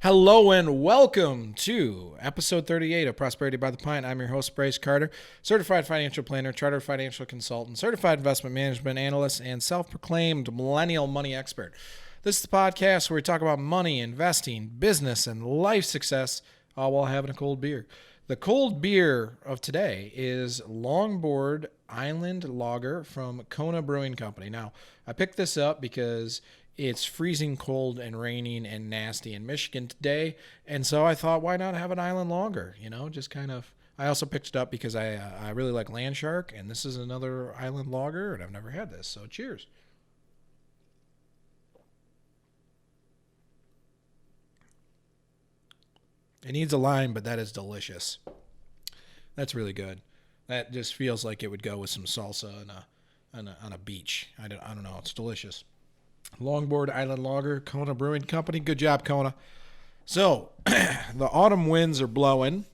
Hello and welcome to episode 38 of Prosperity by the Pint. I'm your host, Brice Carter, certified financial planner, chartered financial consultant, certified investment management analyst, and self-proclaimed millennial money expert. This is the podcast where we talk about money, investing, business, and life success, all while having a cold beer. The cold beer of today is Longboard Island Lager from Kona Brewing Company. Now, I picked this up because it's freezing cold and raining and nasty in Michigan today, and so I thought, why not have an island lager? Just kind of. I also picked it up because I really like Land Shark, and this is another island lager, and I've never had this, so cheers. It needs a lime, but that is delicious. That's really good. That just feels like it would go with some salsa on a beach. I don't know. It's delicious. Longboard Island Lager, Kona Brewing Company. Good job, Kona. So, the autumn winds are blowing.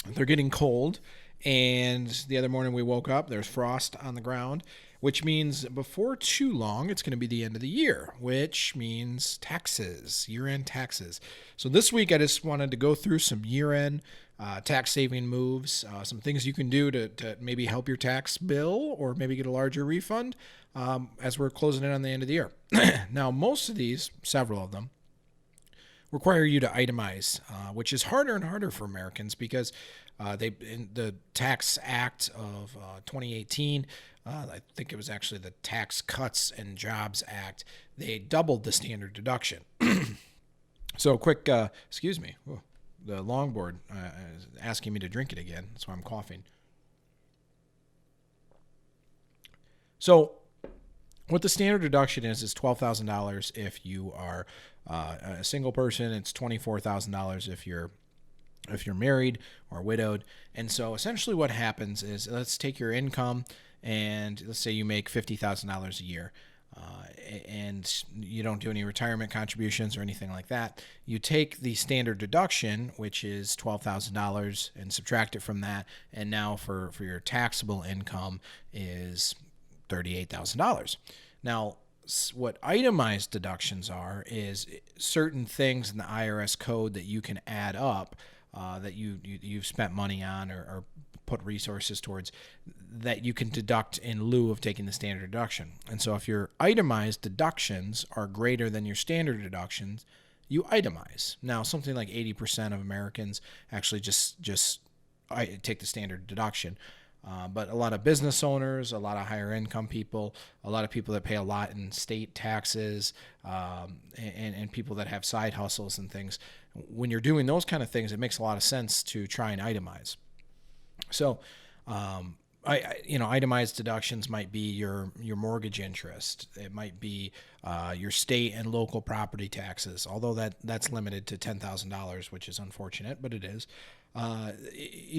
They're getting cold. And the other morning we woke up, there's frost on the ground, which means before too long, it's going to be the end of the year, which means taxes, year-end taxes. So this week, I just wanted to go through some year-end tax-saving moves, some things you can do to maybe help your tax bill or maybe get a larger refund as we're closing in on the end of the year. Now, most of these, several of them, require you to itemize, which is harder and harder for Americans because in the Tax Act of 2018, I think it was actually the Tax Cuts and Jobs Act, they doubled the standard deduction. So quick, excuse me, the longboard is asking me to drink it again. That's why I'm coughing. So what the standard deduction is $12,000 if you are a single person. It's $24,000 if you're married or widowed. And so essentially what happens is, let's take your income and let's say you make $50,000 a year. And you don't do any retirement contributions or anything like that. You take the standard deduction, which is $12,000, and subtract it from that. And now for your taxable income is $38,000. Now, what itemized deductions are is certain things in the IRS code that you can add up that you've spent money on or put resources towards that you can deduct in lieu of taking the standard deduction. And so if your itemized deductions are greater than your standard deductions, you itemize. Now, something like 80% of Americans actually just take the standard deduction. But a lot of business owners, a lot of higher income people, a lot of people that pay a lot in state taxes, and people that have side hustles and things, when you're doing those kind of things, it makes a lot of sense to try and itemize. So, itemized deductions might be your mortgage interest. It might be your state and local property taxes, although that's limited to $10,000, which is unfortunate, but it is.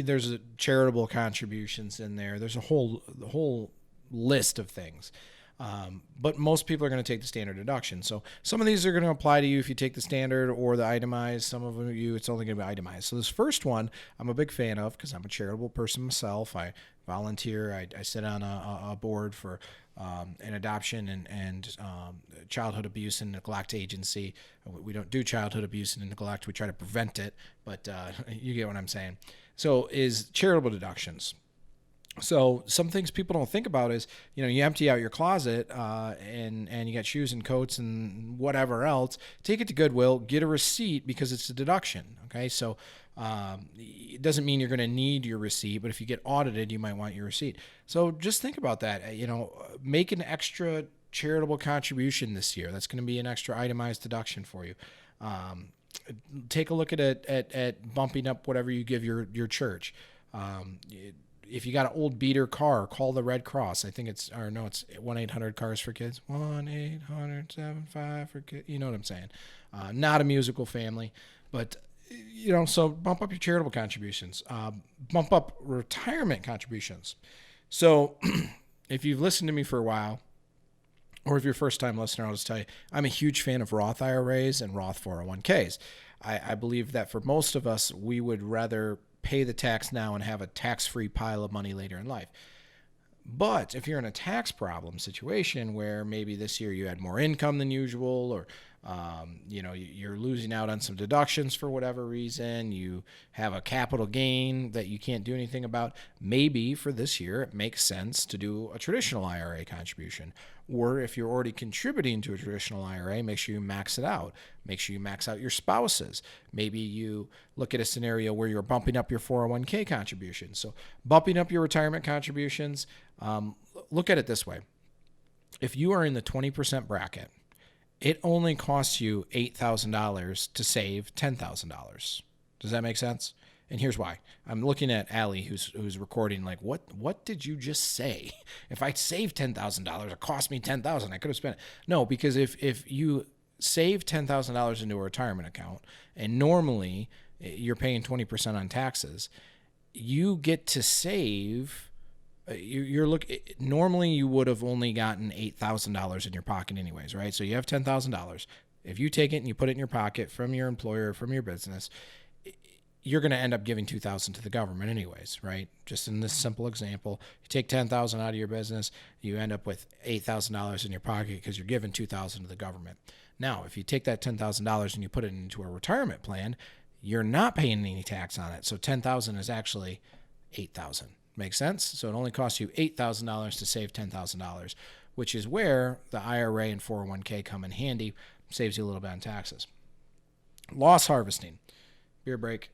There's charitable contributions in there. There's a whole list of things. But most people are going to take the standard deduction. So some of these are going to apply to you if you take the standard or the itemized. Some of you, it's only going to be itemized. So this first one, I'm a big fan of because I'm a charitable person myself. I volunteer. I sit on a board for an adoption and childhood abuse and neglect agency. We don't do childhood abuse and neglect. We try to prevent it, but you get what I'm saying. So is charitable deductions. So some things people don't think about is, you empty out your closet and you got shoes and coats and whatever else. Take it to Goodwill, get a receipt because it's a deduction. Okay, so it doesn't mean you're going to need your receipt, but if you get audited, you might want your receipt. So just think about that. Make an extra charitable contribution this year. That's going to be an extra itemized deduction for you. Take a look at bumping up whatever you give your church. If you got an old beater car, call the Red Cross. I think it's 1-800-CARS for kids. 1-800-75 for kids. You know what I'm saying? Not a musical family, but so bump up your charitable contributions. Bump up retirement contributions. So if you've listened to me for a while, or if you're a first-time listener, I'll just tell you, I'm a huge fan of Roth IRAs and Roth 401ks. I believe that for most of us, we would rather pay the tax now and have a tax-free pile of money later in life. But if you're in a tax problem situation where maybe this year you had more income than usual, You're losing out on some deductions for whatever reason. You have a capital gain that you can't do anything about. Maybe for this year, it makes sense to do a traditional IRA contribution. Or if you're already contributing to a traditional IRA, make sure you max it out. Make sure you max out your spouses. Maybe you look at a scenario where you're bumping up your 401k contributions. So bumping up your retirement contributions, look at it this way. If you are in the 20% bracket, it only costs you $8,000 to save $10,000. Does that make sense? And here's why. I'm looking at Allie, who's recording. Like, what did you just say? If I save $10,000, it cost me $10,000. I could have spent it. No, because if you save $10,000 into a retirement account, and normally you're paying 20% on taxes, you get to save. Normally you would have only gotten $8,000 in your pocket anyways, right? So you have $10,000. If you take it and you put it in your pocket from your employer, from your business, you're going to end up giving $2,000 to the government anyways, right? Just in this simple example, you take $10,000 out of your business, you end up with $8,000 in your pocket because you're giving $2,000 to the government. Now, if you take that $10,000 and you put it into a retirement plan, you're not paying any tax on it. So $10,000 is actually $8,000. Make sense? So it only costs you $8,000 to save $10,000, which is where the IRA and 401k come in handy. Saves you a little bit on taxes. Loss harvesting. Beer break.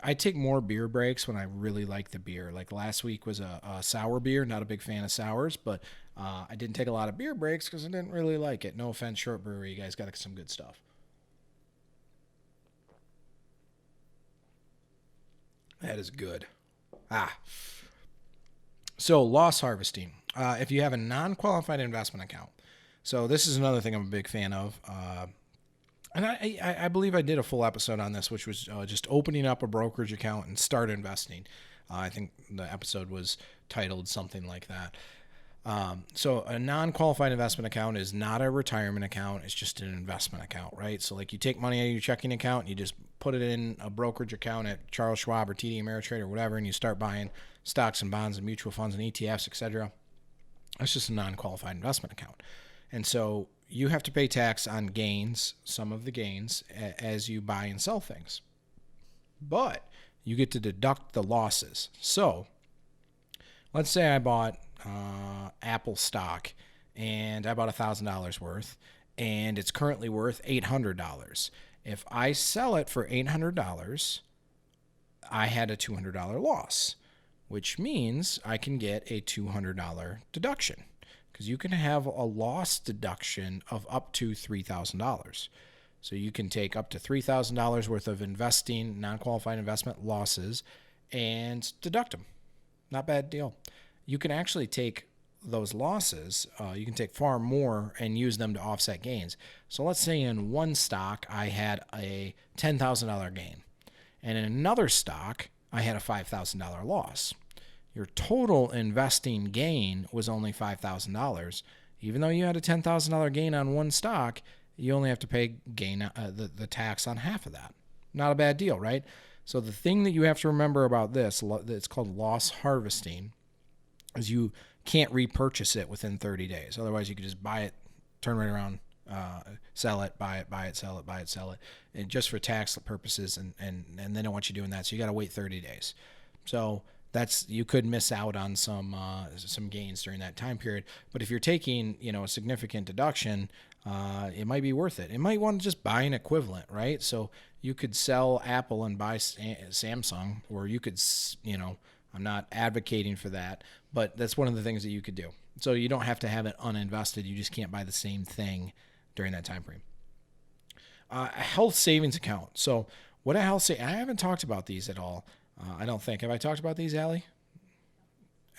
I take more beer breaks when I really like the beer. Like last week was a sour beer. Not a big fan of sours, but I didn't take a lot of beer breaks because I didn't really like it. No offense, Short Brewery. You guys got some good stuff. That is good. So loss harvesting. If you have a non-qualified investment account. So this is another thing I'm a big fan of. And I believe I did a full episode on this, which was just opening up a brokerage account and start investing. I think the episode was titled something like that. So a non-qualified investment account is not a retirement account. It's just an investment account, right? So like you take money out of your checking account and you just put it in a brokerage account at Charles Schwab or TD Ameritrade or whatever, and you start buying stocks and bonds and mutual funds and ETFs, etc. That's just a non-qualified investment account. And so you have to pay tax on gains, some of the gains, as you buy and sell things. But you get to deduct the losses. So let's say I bought Apple stock and I bought $1,000 worth and it's currently worth $800. If I sell it for $800, I had a $200 loss, which means I can get a $200 deduction because you can have a loss deduction of up to $3,000. So you can take up to $3,000 worth of investing, non-qualified investment losses and deduct them. Not bad deal. You can actually take those losses, you can take far more and use them to offset gains. So let's say in one stock, I had a $10,000 gain. And in another stock, I had a $5,000 loss. Your total investing gain was only $5,000. Even though you had a $10,000 gain on one stock, you only have to pay the tax on half of that. Not a bad deal, right? So the thing that you have to remember about this, it's called loss harvesting, is you can't repurchase it within 30 days. Otherwise, you could just buy it, turn right around, sell it, buy it, sell it, buy it, sell it, and just for tax purposes, and they don't want you doing that. So you got to wait 30 days. So you could miss out on some gains during that time period. But if you're taking a significant deduction, it might be worth it. It might want to just buy an equivalent, right? So you could sell Apple and buy Samsung, or you could, I'm not advocating for that, but that's one of the things that you could do. So you don't have to have it uninvested. You just can't buy the same thing during that time frame. A health savings account. So what a health savings, I haven't talked about these at all. I don't think. Have I talked about these, Allie?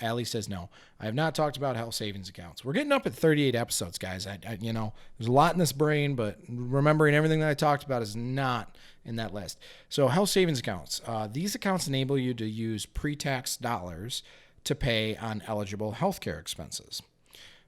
Allie says no. I have not talked about health savings accounts. We're getting up at 38 episodes, guys. There's a lot in this brain, but remembering everything that I talked about is not in that list. So health savings accounts. These accounts enable you to use pre-tax dollars to pay on eligible healthcare expenses.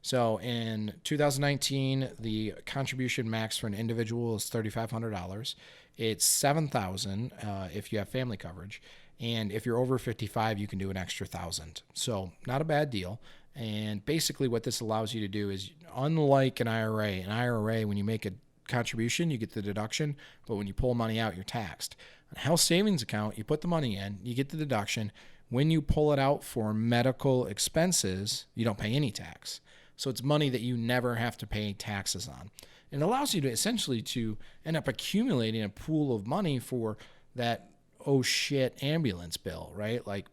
So in 2019, the contribution max for an individual is $3,500. It's $7,000 if you have family coverage. And if you're over 55, you can do an extra $1,000. So not a bad deal. And basically what this allows you to do is, unlike an IRA, when you make a contribution, you get the deduction, but when you pull money out, you're taxed. On a health savings account, you put the money in, you get the deduction. When you pull it out for medical expenses, you don't pay any tax. So it's money that you never have to pay taxes on. And it allows you to essentially to end up accumulating a pool of money for that oh shit ambulance bill, right? Like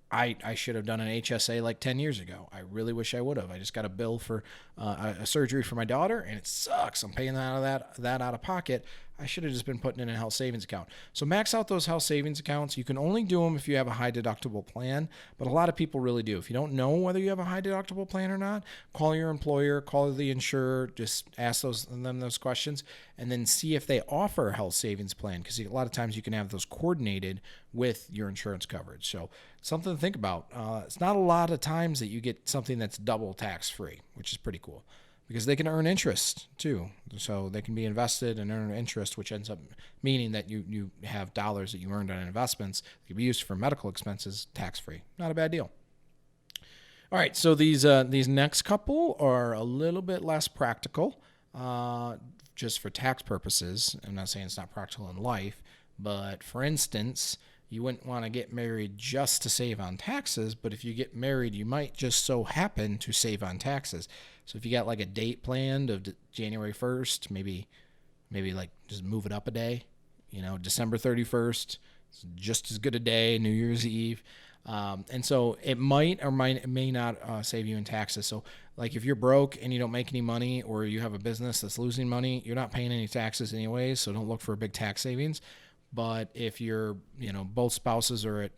I should have done an HSA like 10 years ago. I really wish I would have. I just got a bill for a surgery for my daughter, and it sucks. I'm paying that out of pocket. I should have just been putting in a health savings account. So max out those health savings accounts. You can only do them if you have a high deductible plan, but a lot of people really do. If you don't know whether you have a high deductible plan or not, call your employer, call the insurer, just ask them those questions, and then see if they offer a health savings plan, because a lot of times you can have those coordinated with your insurance coverage. So something to think about. It's not a lot of times that you get something that's double tax-free, which is pretty cool, because they can earn interest too. So they can be invested and earn interest, which ends up meaning that you have dollars that you earned on investments that can be used for medical expenses tax-free. Not a bad deal. All right, so these next couple are a little bit less practical, just for tax purposes. I'm not saying it's not practical in life, but for instance, you wouldn't want to get married just to save on taxes, but if you get married, you might just so happen to save on taxes. So if you got like a date planned of January 1st, maybe like just move it up a day, December 31st, just as good a day, New Year's Eve. And so it might or may not save you in taxes. So like if you're broke and you don't make any money, or you have a business that's losing money, you're not paying any taxes anyways, so don't look for a big tax savings. But if you're, both spouses are at,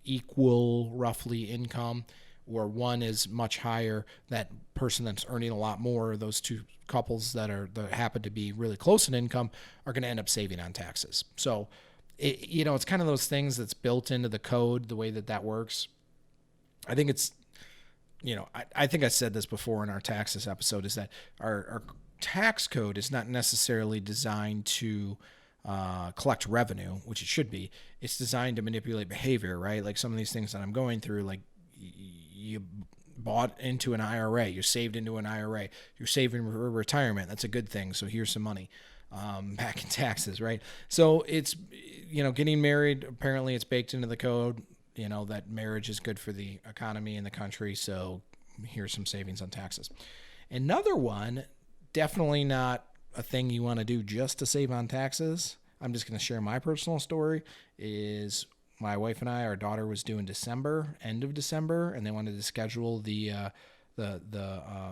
equal roughly income, or one is much higher, that person that's earning a lot more, those two couples that happen to be really close in income are going to end up saving on taxes. So, it's kind of those things that's built into the code, the way that works. I think it's, I think I said this before in our taxes episode, is that our tax code is not necessarily designed to collect revenue, which it should be. It's designed to manipulate behavior, right? Like some of these things that I'm going through, like you bought into an IRA, you're saved into an IRA, you're saving for retirement. That's a good thing. So here's some money back in taxes, right? So it's, getting married, apparently it's baked into the code, that marriage is good for the economy and the country. So here's some savings on taxes. Another one, definitely not a thing you want to do just to save on taxes. I'm just going to share my personal story. Is my wife and I, our daughter was due in December, end of December, and they wanted to schedule the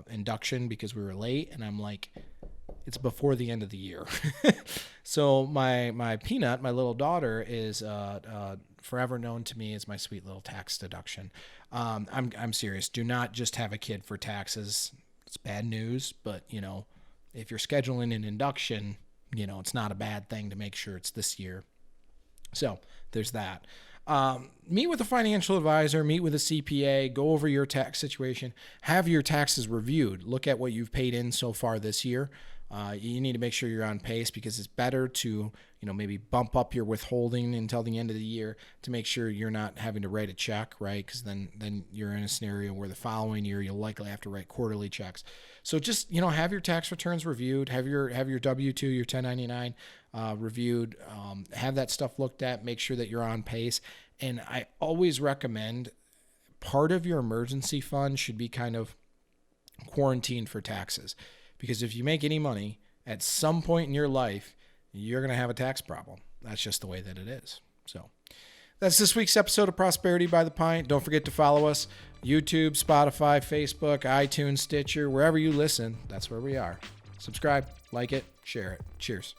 induction because we were late. And I'm like, it's before the end of the year. So my peanut, my little daughter, is forever known to me as my sweet little tax deduction. I'm serious. Do not just have a kid for taxes. It's bad news, but if you're scheduling an induction, it's not a bad thing to make sure it's this year. So there's that. Meet with a financial advisor, meet with a CPA, go over your tax situation, have your taxes reviewed. Look at what you've paid in so far this year. You need to make sure you're on pace, because it's better to, maybe bump up your withholding until the end of the year to make sure you're not having to write a check, right? Because then you're in a scenario where the following year you'll likely have to write quarterly checks. So just, have your tax returns reviewed, have your W-2, your 1099 reviewed, have that stuff looked at, make sure that you're on pace. And I always recommend part of your emergency fund should be kind of quarantined for taxes. Because if you make any money, at some point in your life, you're going to have a tax problem. That's just the way that it is. So that's this week's episode of Prosperity by the Pint. Don't forget to follow us. YouTube, Spotify, Facebook, iTunes, Stitcher, wherever you listen, that's where we are. Subscribe, like it, share it. Cheers.